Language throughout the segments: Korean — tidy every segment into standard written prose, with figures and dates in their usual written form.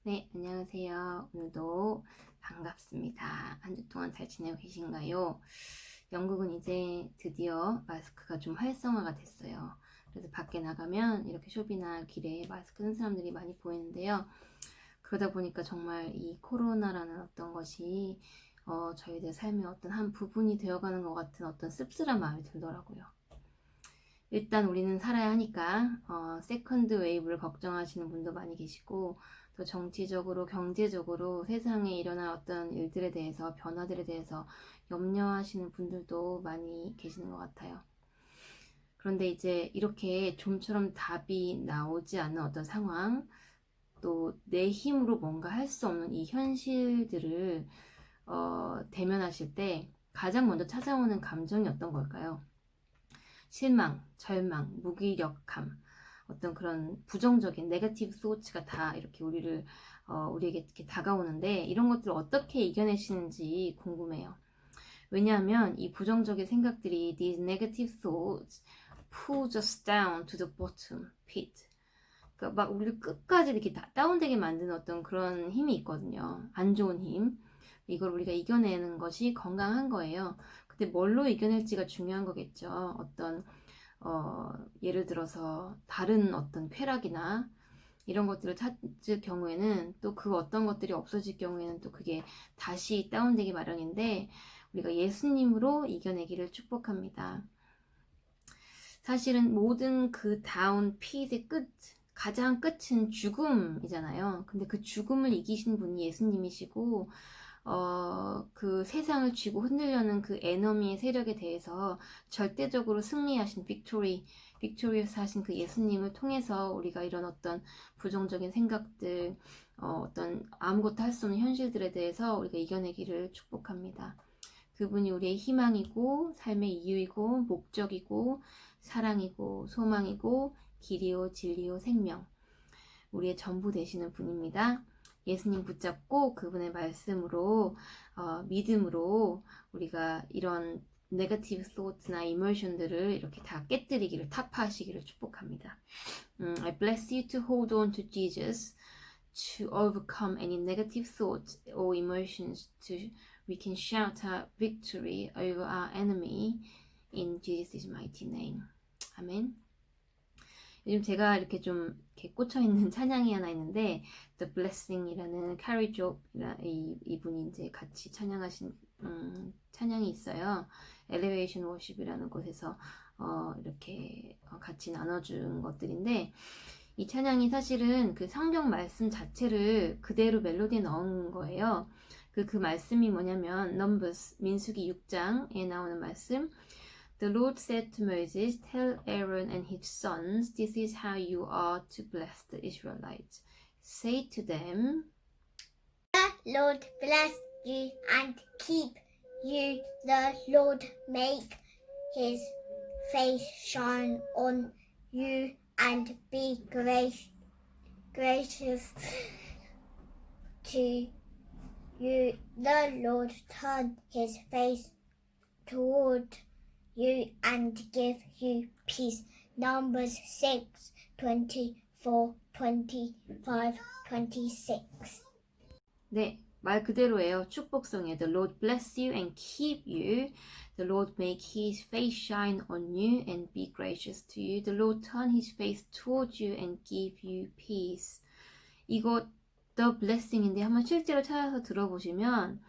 네, 안녕하세요. 오늘도 반갑습니다. 한 주 동안 잘 지내고 계신가요? 영국은 이제 드디어 마스크가 좀 활성화가 됐어요. 그래서 밖에 나가면 이렇게 쇼핑이나 길에 마스크 쓴 사람들이 많이 보이는데요. 그러다 보니까 정말 이 코로나라는 어떤 것이 저희들 삶의 어떤 한 부분이 되어가는 것 같은 어떤 씁쓸한 마음이 들더라고요. 일단 우리는 살아야 하니까 세컨드 웨이브를 걱정하시는 분도 많이 계시고, 또 정치적으로 경제적으로 세상에 일어날 어떤 일들에 대해서, 변화들에 대해서 염려하시는 분들도 많이 계시는 것 같아요. 그런데 이제 이렇게 좀처럼 답이 나오지 않는 어떤 상황, 또 내 힘으로 뭔가 할 수 없는 이 현실들을 대면하실 때 가장 먼저 찾아오는 감정이 어떤 걸까요? 실망, 절망, 무기력함, 어떤 그런 부정적인 네거티브 소치가 다 이렇게 우리에게 이렇게 다가오는데, 이런 것들을 어떻게 이겨내시는지 궁금해요. 왜냐하면 이 부정적인 생각들이 these negative thoughts pull us down to the bottom pit. 그러니까 막 우리를 끝까지 이렇게 다운되게 만드는 어떤 그런 힘이 있거든요. 안 좋은 힘. 이걸 우리가 이겨내는 것이 건강한 거예요. 근데 뭘로 이겨낼지가 중요한 거겠죠. 예를 들어서 다른 어떤 쾌락이나 이런 것들을 찾을 경우에는, 또 그 어떤 것들이 없어질 경우에는 또 그게 다시 다운되기 마련인데, 우리가 예수님으로 이겨내기를 축복합니다. 사실은 모든 그 다운 핏의 가장 끝은 죽음이잖아요. 근데 그 죽음을 이기신 분이 예수님이시고, 그 세상을 쥐고 흔들려는 그 에너미의 세력에 대해서 절대적으로 승리하신 빅토리어스 하신 그 예수님을 통해서 우리가 이런 어떤 부정적인 생각들, 어떤 아무것도 할 수 없는 현실들에 대해서 우리가 이겨내기를 축복합니다. 그분이 우리의 희망이고, 삶의 이유이고, 목적이고, 사랑이고, 소망이고, 길이요, 진리요, 생명. 우리의 전부 되시는 분입니다. 예수님 붙잡고 그분의 말씀으로, 믿음으로 우리가 이런 네거티브 소트나 이머션들을 이렇게 다 깨뜨리기를, 타파하시기를 축복합니다. I bless you to hold on to Jesus, to overcome any negative thoughts or emotions, we can shout out victory over our enemy in Jesus' mighty name. 아멘. 요즘 제가 이렇게 좀 이렇게 꽂혀있는 찬양이 하나 있는데, The Blessing이라는 캐리 조 이분이 이제 같이 찬양하신 찬양이 있어요. 엘리베이션 워십이라는 곳에서 이렇게 같이 나눠준 것들인데, 이 찬양이 사실은 그 성경 말씀 자체를 그대로 멜로디에 넣은 거예요. 그 말씀이 뭐냐면 Numbers 민수기 6장에 나오는 말씀. The Lord said to Moses, tell Aaron and his sons, this is how you are to bless the Israelites. Say to them, The Lord bless you and keep you. The Lord make his face shine on you and be gracious to you. The Lord turn his face toward you and give you peace. Numbers 6, 24, 25, 26. 네, 말 그대로예요. 축복성이에요. The Lord bless you and keep you. The Lord make his face shine on you and be gracious to you. The Lord turn his face toward you and give you peace. 이거 The blessing인데 한번 실제로 찾아서 들어보시면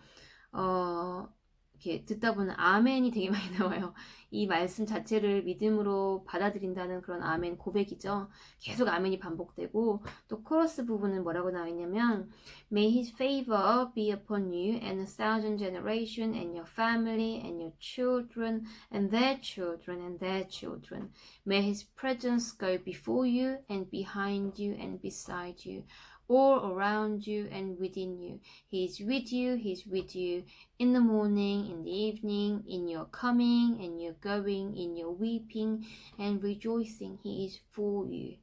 이렇게 듣다 보면 아멘이 되게 많이 나와요. 이 말씀 자체를 믿음으로 받아들인다는 그런 아멘 고백이죠. 계속 아멘이 반복되고, 또 코러스 부분은 뭐라고 나와 있냐면 May his favor be upon you and a thousand generation and your family and your children and their children and their children. May his presence go before you and behind you and beside you, all around you and within you. He is with you, he is with you in the morning, in the evening, in your coming and your going, in your weeping and rejoicing. He is for you.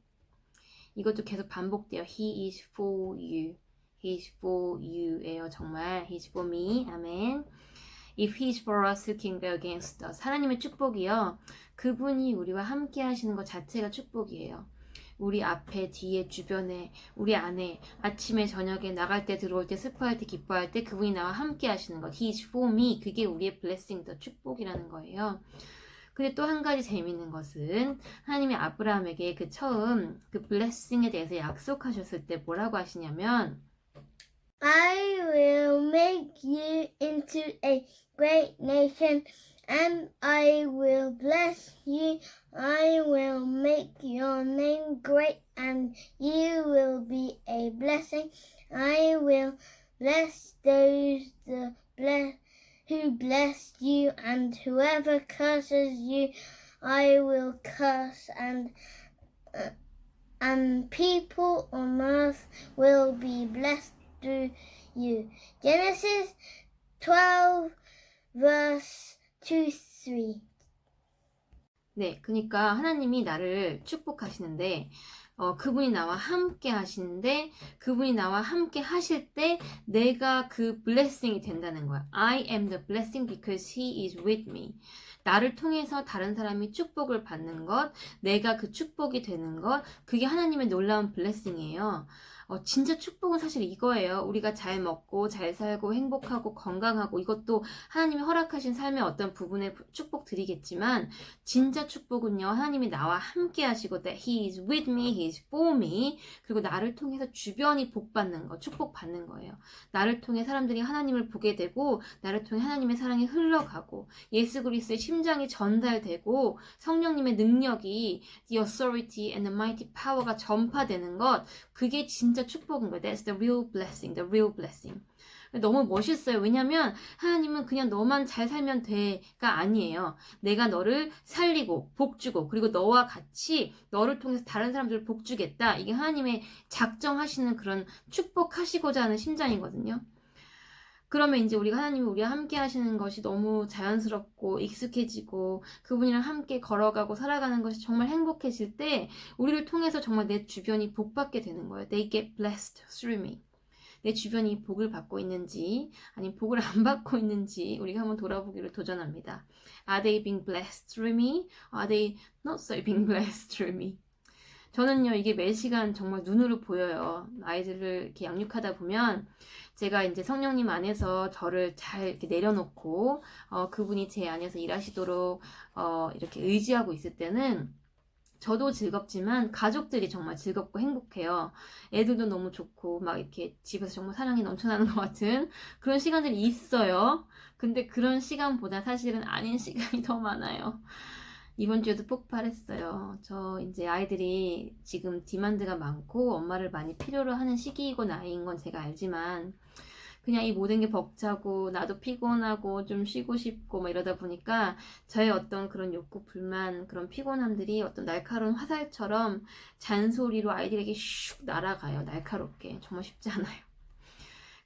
이것도 계속 반복돼요. He is for you. He is for you예요. 정말 He is for me. 아멘. If He is for us, who can go against us? 하나님의 축복이요. 그분이 우리와 함께 하시는 것 자체가 축복이에요. 우리 앞에, 뒤에, 주변에, 우리 안에, 아침에, 저녁에, 나갈 때, 들어올 때, 슬퍼할 때, 기뻐할 때 그분이 나와 함께 하시는 것. He is for me. 그게 우리의 blessing, 더 축복이라는 거예요. 근데 또 한 가지 재미있는 것은 하나님이 아브라함에게 그 처음 그 blessing에 대해서 약속하셨을 때 뭐라고 하시냐면 I will make you into a great nation, and I will bless you. I will make your name great, and you will be a blessing. I will bless those who bless you, and whoever curses you, I will curse, and people on earth will be blessed through you. Genesis 12 verse 2, 3. 네, 그러니까 하나님이 나를 축복하시는데 그분이 나와 함께 하시는데 그분이 나와 함께 하실 때 내가 그 blessing이 된다는 거야. I am the blessing because he is with me. 나를 통해서 다른 사람이 축복을 받는 것, 내가 그 축복이 되는 것, 그게 하나님의 놀라운 blessing이에요. 진짜 축복은 사실 이거예요. 우리가 잘 먹고 잘 살고 행복하고 건강하고 이것도 하나님이 허락하신 삶의 어떤 부분에 축복 드리겠지만 진짜 축복은요. 하나님이 나와 함께 하시고 that He is with me, He is for me 그리고 나를 통해서 주변이 복받는 거, 축복받는 거예요. 나를 통해 사람들이 하나님을 보게 되고 나를 통해 하나님의 사랑이 흘러가고 예수 그리스도의 심장이 전달되고 성령님의 능력이 the authority and the mighty power가 전파되는 것 그게 진짜 축복인 거예요. That's the real blessing, the real blessing. 너무 멋있어요. 왜냐면 하나님은 그냥 너만 잘 살면 돼가 아니에요. 내가 너를 살리고 복주고 그리고 너와 같이 너를 통해서 다른 사람들을 복주겠다. 이게 하나님의 작정하시는 그런 축복하시고자 하는 심장이거든요. 그러면 이제 우리가 하나님이 우리와 함께 하시는 것이 너무 자연스럽고 익숙해지고 그분이랑 함께 걸어가고 살아가는 것이 정말 행복해질 때 우리를 통해서 정말 내 주변이 복받게 되는 거예요. They get blessed through me. 내 주변이 복을 받고 있는지 아니면 복을 안 받고 있는지 우리가 한번 돌아보기를 도전합니다. Are they being blessed through me? Are they not so being blessed through me? 저는요 이게 매 시간 정말 눈으로 보여요. 아이들을 이렇게 양육하다 보면 제가 이제 성령님 안에서 저를 잘 이렇게 내려놓고 그분이 제 안에서 일하시도록 이렇게 의지하고 있을 때는 저도 즐겁지만 가족들이 정말 즐겁고 행복해요. 애들도 너무 좋고 막 이렇게 집에서 정말 사랑이 넘쳐나는 것 같은 그런 시간들이 있어요. 근데 그런 시간보다 사실은 아닌 시간이 더 많아요. 이번 주에도 폭발했어요. 저 이제 아이들이 지금 디만드가 많고 엄마를 많이 필요로 하는 시기이고 나이인 건 제가 알지만 그냥 이 모든 게 벅차고 나도 피곤하고 좀 쉬고 싶고 막 이러다 보니까 저의 어떤 그런 욕구, 불만, 그런 피곤함들이 어떤 날카로운 화살처럼 잔소리로 아이들에게 슉 날아가요. 날카롭게. 정말 쉽지 않아요.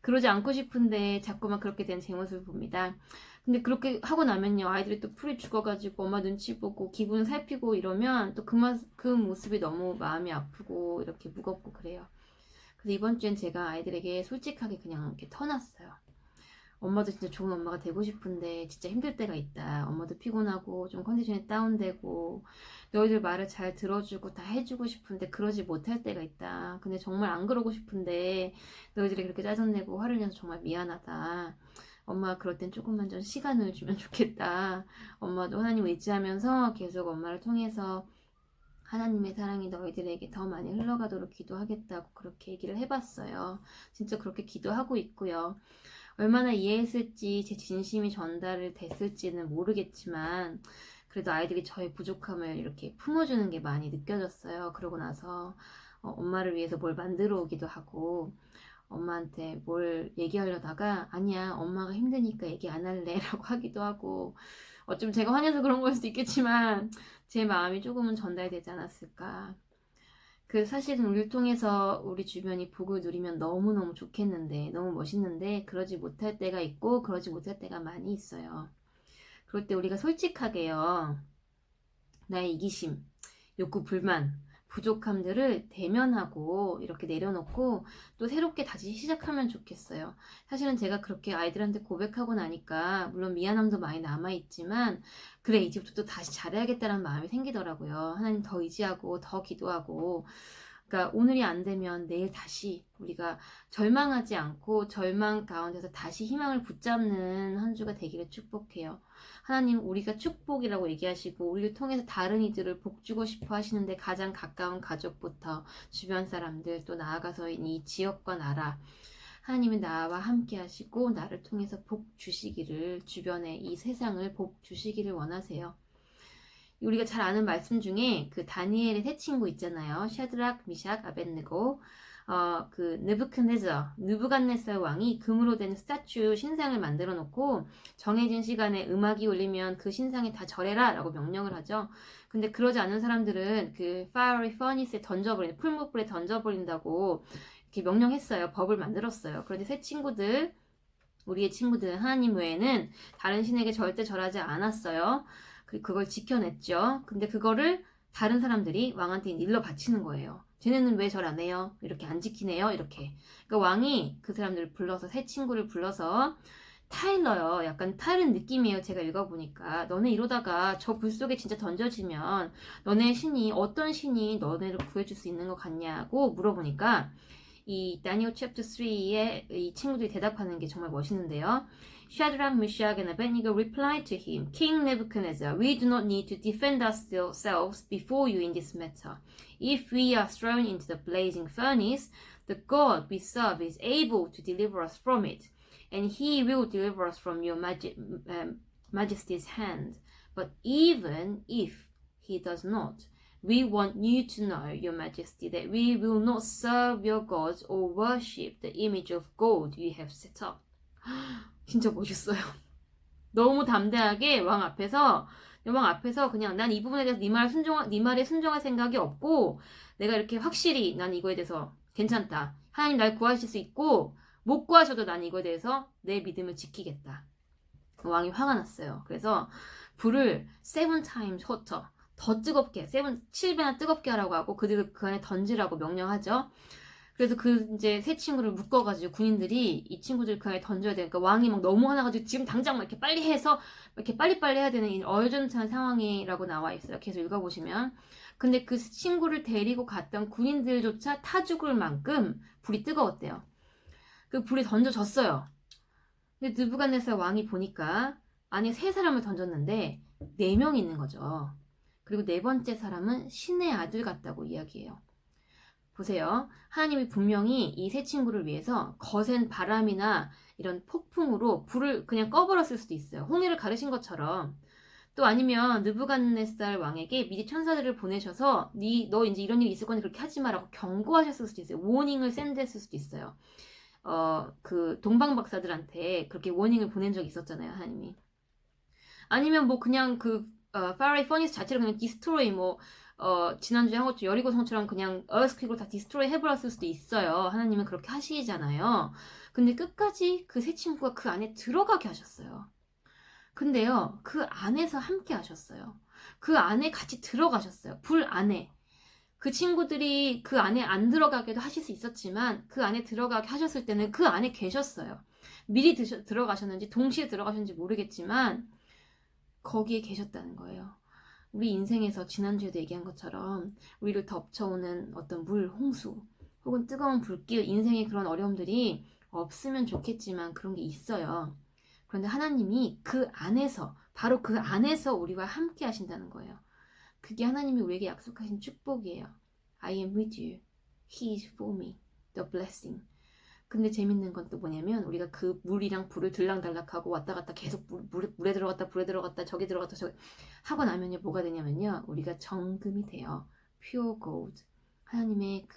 그러지 않고 싶은데 자꾸만 그렇게 된 제 모습을 봅니다. 근데 그렇게 하고 나면요 아이들이 또 풀이 죽어가지고 엄마 눈치 보고 기분 살피고 이러면 또 그 모습이 너무 마음이 아프고 이렇게 무겁고 그래요. 그래서 이번 주엔 제가 아이들에게 솔직하게 그냥 이렇게 터놨어요. 엄마도 진짜 좋은 엄마가 되고 싶은데 진짜 힘들 때가 있다. 엄마도 피곤하고 좀 컨디션이 다운되고 너희들 말을 잘 들어주고 다 해주고 싶은데 그러지 못할 때가 있다. 근데 정말 안 그러고 싶은데 너희들이 그렇게 짜증내고 화를 내서 정말 미안하다. 엄마가 그럴 땐 조금만 좀 시간을 주면 좋겠다. 엄마도 하나님 의지하면서 계속 엄마를 통해서 하나님의 사랑이 너희들에게 더 많이 흘러가도록 기도하겠다고 그렇게 얘기를 해봤어요. 진짜 그렇게 기도하고 있고요. 얼마나 이해했을지 제 진심이 전달을 됐을지는 모르겠지만 그래도 아이들이 저의 부족함을 이렇게 품어주는 게 많이 느껴졌어요. 그러고 나서 엄마를 위해서 뭘 만들어 오기도 하고 엄마한테 뭘 얘기하려다가 아니야 엄마가 힘드니까 얘기 안 할래 라고 하기도 하고 어쩜 제가 화내서 그런 걸 수도 있겠지만 제 마음이 조금은 전달되지 않았을까. 그 사실은 우리를 통해서 우리 주변이 복을 누리면 너무너무 좋겠는데 너무 멋있는데 그러지 못할 때가 있고 그러지 못할 때가 많이 있어요. 그럴 때 우리가 솔직하게요. 나의 이기심, 욕구, 불만 부족함들을 대면하고 이렇게 내려놓고 또 새롭게 다시 시작하면 좋겠어요. 사실은 제가 그렇게 아이들한테 고백하고 나니까 물론 미안함도 많이 남아있지만 그래 이제부터 또 다시 잘해야겠다는 마음이 생기더라고요. 하나님 더 의지하고 더 기도하고 그러니까 오늘이 안 되면 내일 다시 우리가 절망하지 않고 절망 가운데서 다시 희망을 붙잡는 한 주가 되기를 축복해요. 하나님 우리가 축복이라고 얘기하시고 우리를 통해서 다른 이들을 복주고 싶어 하시는데 가장 가까운 가족부터 주변 사람들 또 나아가서 이 지역과 나라 하나님이 나와 함께 하시고 나를 통해서 복 주시기를 주변에 이 세상을 복 주시기를 원하세요. 우리가 잘 아는 말씀 중에 그 다니엘의 세 친구 있잖아요. 샤드락, 미샥, 아벳느고. 그 느부갓네살 왕이 금으로 된 스타츄 신상을 만들어 놓고 정해진 시간에 음악이 울리면 그 신상에 다 절해라 라고 명령을 하죠. 근데 그러지 않은 사람들은 그 fiery furnace에 풀무불에 던져버린다고 이렇게 명령했어요. 법을 만들었어요. 그런데 세 친구들 우리의 친구들 하나님 외에는 다른 신에게 절대 절하지 않았어요. 그걸 지켜냈죠. 근데 그거를 다른 사람들이 왕한테 일러 바치는 거예요. 쟤네는 왜 절 안 해요? 이렇게 안 지키네요? 이렇게. 그러니까 왕이 그 사람들을 불러서 세 친구를 불러서 타일러요. 약간 타이른 느낌이에요. 제가 읽어보니까. 너네 이러다가 저 불 속에 진짜 던져지면 너네 신이 어떤 신이 너네를 구해줄 수 있는 것 같냐고 물어보니까 이 다니엘 챕터 3에 이 친구들이 대답하는 게 정말 멋있는데요. Shadrach, Meshach, and Abednego replied to him, King Nebuchadnezzar, we do not need to defend ourselves before you in this matter. If we are thrown into the blazing furnace, the God we serve is able to deliver us from it, and he will deliver us from your majesty's hand. But even if he does not, we want you to know, your majesty, that we will not serve your gods or worship the image of gold you have set up. 진짜 멋있어요. 너무 담대하게 왕 앞에서 그냥 난 이 부분에 대해서 네 말에 순종할 생각이 없고 내가 이렇게 확실히 난 이거에 대해서 괜찮다. 하나님 날 구하실 수 있고 못 구하셔도 난 이거에 대해서 내 믿음을 지키겠다. 왕이 화가 났어요. 그래서 불을 7 times hotter 더 뜨겁게 7배나 뜨겁게 하라고 하고 그들을 그 안에 던지라고 명령하죠. 그래서 이제 세 친구를 묶어가지고 군인들이 이 친구들 그 안에 던져야 되니까 왕이 막 너무 화나가지고 지금 당장 막 이렇게 빨리 해서 이렇게 빨리빨리 해야 되는 이 어전트한 상황이라고 나와 있어요. 계속 읽어보시면. 근데 그 친구를 데리고 갔던 군인들조차 타 죽을 만큼 불이 뜨거웠대요. 그 불이 던져졌어요. 근데 느부갓네살 왕이 보니까 안에 세 사람을 던졌는데 4명이 있는 거죠. 그리고 네 번째 사람은 신의 아들 같다고 이야기해요. 보세요. 하나님이 분명히 이 세 친구를 위해서 거센 바람이나 이런 폭풍으로 불을 그냥 꺼버렸을 수도 있어요. 홍해를 가르신 것처럼. 또 아니면 느부갓네살 왕에게 미리 천사들을 보내셔서 너 이제 이런 일이 있을 거니 그렇게 하지 마라고 경고하셨을 수도 있어요. 워닝을 샌드했을 수도 있어요. 그 동방박사들한테 그렇게 워닝을 보낸 적이 있었잖아요, 하나님이. 아니면 뭐 그냥 fiery furnace 자체를 그냥 디스트로이 지난주에 한 것처럼 여리고성처럼 그냥 earthquake로 다 디스트로이 해버렸을 수도 있어요. 하나님은 그렇게 하시잖아요. 근데 끝까지 그 세 친구가 그 안에 들어가게 하셨어요. 근데요, 그 안에서 함께 하셨어요. 그 안에 같이 들어가셨어요. 불 안에. 그 친구들이 그 안에 안 들어가게도 하실 수 있었지만 그 안에 들어가게 하셨을 때는 그 안에 계셨어요. 미리 들어가셨는지 동시에 들어가셨는지 모르겠지만 거기에 계셨다는 거예요. 우리 인생에서 지난주에도 얘기한 것처럼 우리를 덮쳐오는 어떤 물, 홍수 혹은 뜨거운 불길, 인생의 그런 어려움들이 없으면 좋겠지만 그런 게 있어요. 그런데 하나님이 그 안에서, 바로 그 안에서 우리와 함께 하신다는 거예요. 그게 하나님이 우리에게 약속하신 축복이에요. I am with you. He is for me. The blessing. 근데 재밌는 건 또 뭐냐면 우리가 그 물이랑 불을 들락달락하고 왔다 갔다 계속 물에 들어갔다 불에 들어갔다 저기 들어갔다 저기 하고 나면요 뭐가 되냐면요 우리가 정금이 돼요. Pure gold. 하나님의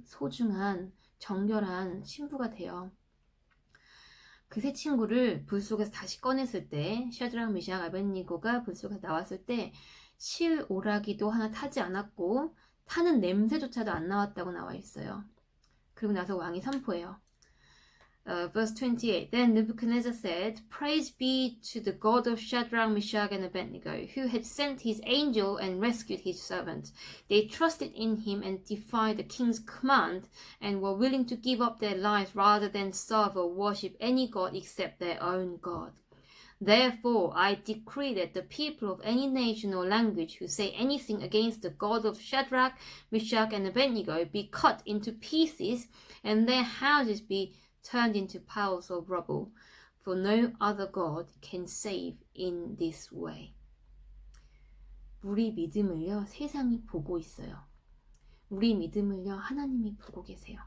소중한 정결한 신부가 돼요. 그 세 친구를 불 속에서 다시 꺼냈을 때 샤드락, 미샥, 아벳니고가 불 속에서 나왔을 때 실 오라기도 하나 타지 않았고 타는 냄새조차도 안 나왔다고 나와 있어요. 그리고 나서 왕이 선포해요. verse 28. Then Nebuchadnezzar said, Praise be to the God of Shadrach, Meshach, and Abednego, who had sent his angel and rescued his servant. They trusted in him and defied the king's command and were willing to give up their lives rather than serve or worship any god except their own God. Therefore, I decree that the people of any nation or language who say anything against the God of Shadrach, Meshach, and Abednego be cut into pieces, and their houses be turned into piles of rubble, for no other God can save in this way. 우리 믿음을요, 세상이 보고 있어요. 우리 믿음을요, 하나님이 보고 계세요.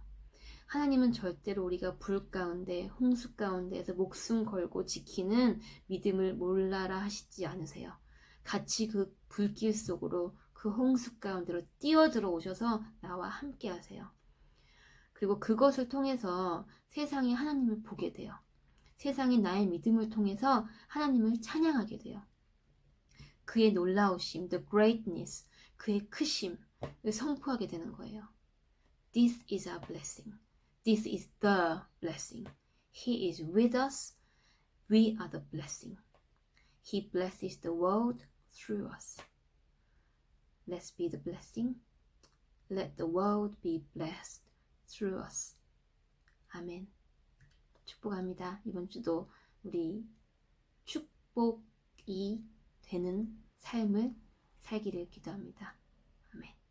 하나님은 절대로 우리가 불 가운데, 홍수 가운데에서 목숨 걸고 지키는 믿음을 몰라라 하시지 않으세요. 같이 그 불길 속으로, 그 홍수 가운데로 뛰어들어 오셔서 나와 함께 하세요. 그리고 그것을 통해서 세상이 하나님을 보게 돼요. 세상이 나의 믿음을 통해서 하나님을 찬양하게 돼요. 그의 놀라우심, the greatness, 그의 크심을 선포하게 되는 거예요. This is our blessing. This is the blessing. He is with us. We are the blessing. He blesses the world through us. Let's be the blessing. Let the world be blessed through us. 아멘. 축복합니다. 이번 주도 우리 축복이 되는 삶을 살기를 기도합니다. 아멘.